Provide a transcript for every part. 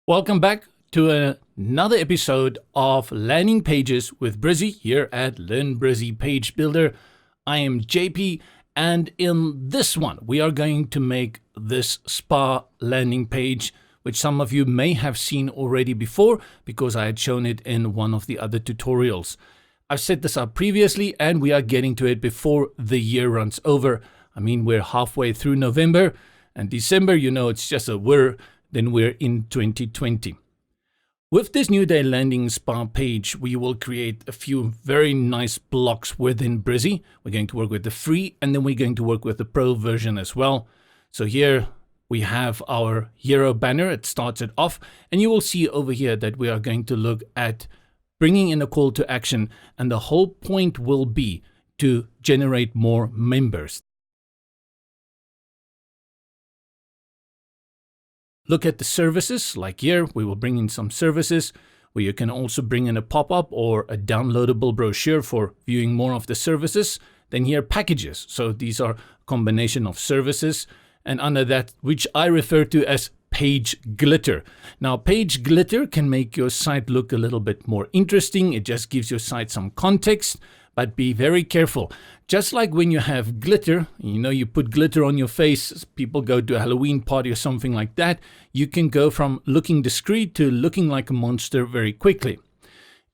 Welcome back to another episode of Landing Pages with Brizzy here at Learn Brizzy Page Builder. I am JP, and in this one we are going to make this spa landing page, which some of you may have seen already before because I had shown it in one of the other tutorials. I've set this up previously and we are getting to it before the year runs over. I mean, we're halfway through November, and December, you know, it's just a whir. Then we're in 2020. With this New Day Landing Spa page, we will create a few very nice blocks within Brizzy. We're going to work with the free, and then we're going to work with the pro version as well. So here we have our hero banner. It starts it off, and you will see over here that we are going to look at bringing in a call to action, and the whole point will be to generate more members. Look at the services, like here, we will bring in some services where you can also bring in a pop-up or a downloadable brochure for viewing more of the services. Then here, packages. So these are a combination of services, and under that, which I refer to as page glitter. Now, page glitter can make your site look a little bit more interesting. It just gives your site some context, but be very careful. Just like when you have glitter, you know, you put glitter on your face, people go to a Halloween party or something like that, you can go from looking discreet to looking like a monster very quickly.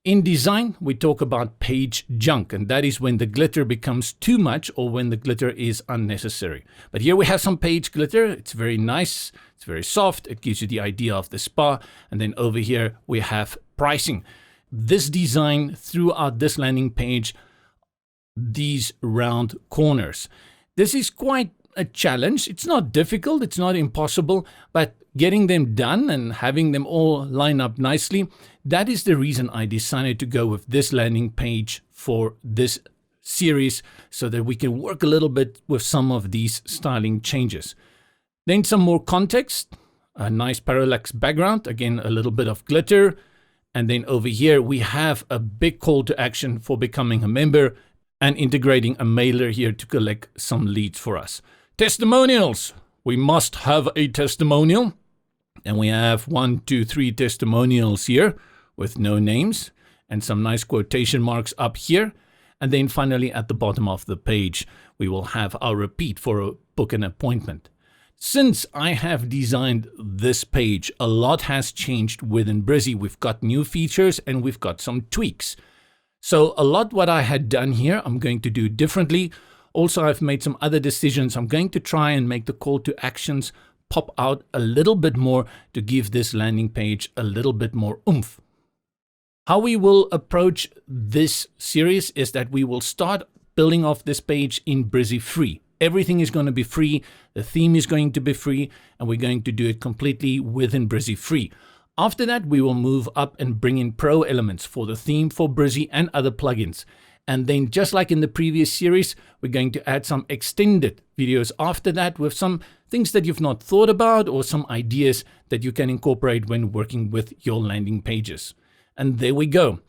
In design, we talk about page junk, and that is when the glitter becomes too much or when the glitter is unnecessary. But here we have some page glitter. It's very nice. It's very soft. It gives you the idea of the spa. And then over here, we have pricing. This design throughout this landing page, these round corners. This is quite a challenge. It's not difficult, it's not impossible, but getting them done and having them all line up nicely, that is the reason I decided to go with this landing page for this series, so that we can work a little bit with some of these styling changes. Then some more context, a nice parallax background, again a little bit of glitter, and then over here we have a big call to action for becoming a member and integrating a mailer here to collect some leads for us. Testimonials. We must have a testimonial. And we have 1, 2, 3 testimonials here with no names and some nice quotation marks up here. And then finally at the bottom of the page, we will have our repeat for a book an appointment. Since I have designed this page, a lot has changed within Brizzy. We've got new features and we've got some tweaks. So a lot what I had done here, I'm going to do differently. Also, I've made some other decisions. I'm going to try and make the call to actions pop out a little bit more to give this landing page a little bit more oomph. How we will approach this series is that we will start building off this page in Brizzy free. Everything is going to be free. The theme is going to be free, and we're going to do it completely within Brizzy free. After that, we will move up and bring in pro elements for the theme, for Brizzy and other plugins. And then just like in the previous series, we're going to add some extended videos after that with some things that you've not thought about or some ideas that you can incorporate when working with your landing pages. And there we go.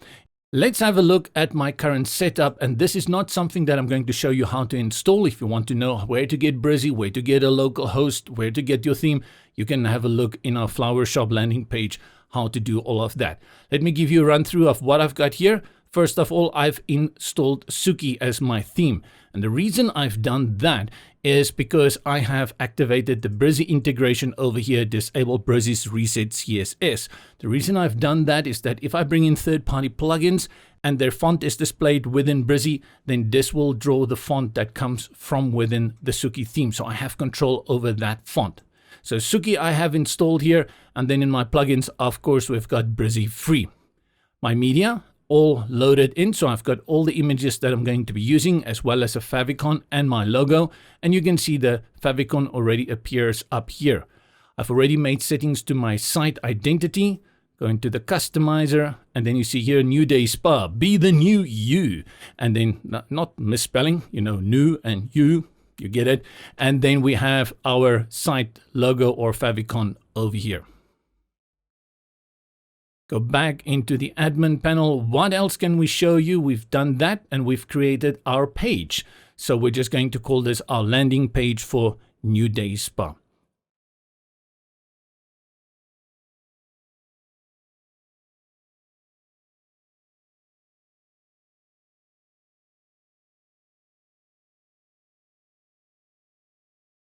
Let's have a look at my current setup, and this is not something that I'm going to show you how to install. If you want to know where to get Brizzy, where to get a local host, where to get your theme, you can have a look in our Flower Shop landing page how to do all of that. Let me give you a run through of what I've got here. First of all, I've installed Suki as my theme, and the reason I've done that is because I have activated the Brizzy integration over here, disable Brizzy's reset CSS. The reason I've done that is that if I bring in third-party plugins and their font is displayed within Brizzy, then this will draw the font that comes from within the Suki theme. So I have control over that font. So Suki I have installed here, and then in my plugins, of course, we've got Brizzy free. My media, all loaded in, so I've got all the images that I'm going to be using, as well as a favicon and my logo, and you can see the favicon already appears up here. I've already made settings to my site identity. Go into the customizer, and then you see here New Day Spa, be the new you, and then not misspelling, you know, new and you get it, and then we have our site logo or favicon over here. Go back into the admin panel. What else can we show you? We've done that, and we've created our page. So we're just going to call this our landing page for New Day Spa.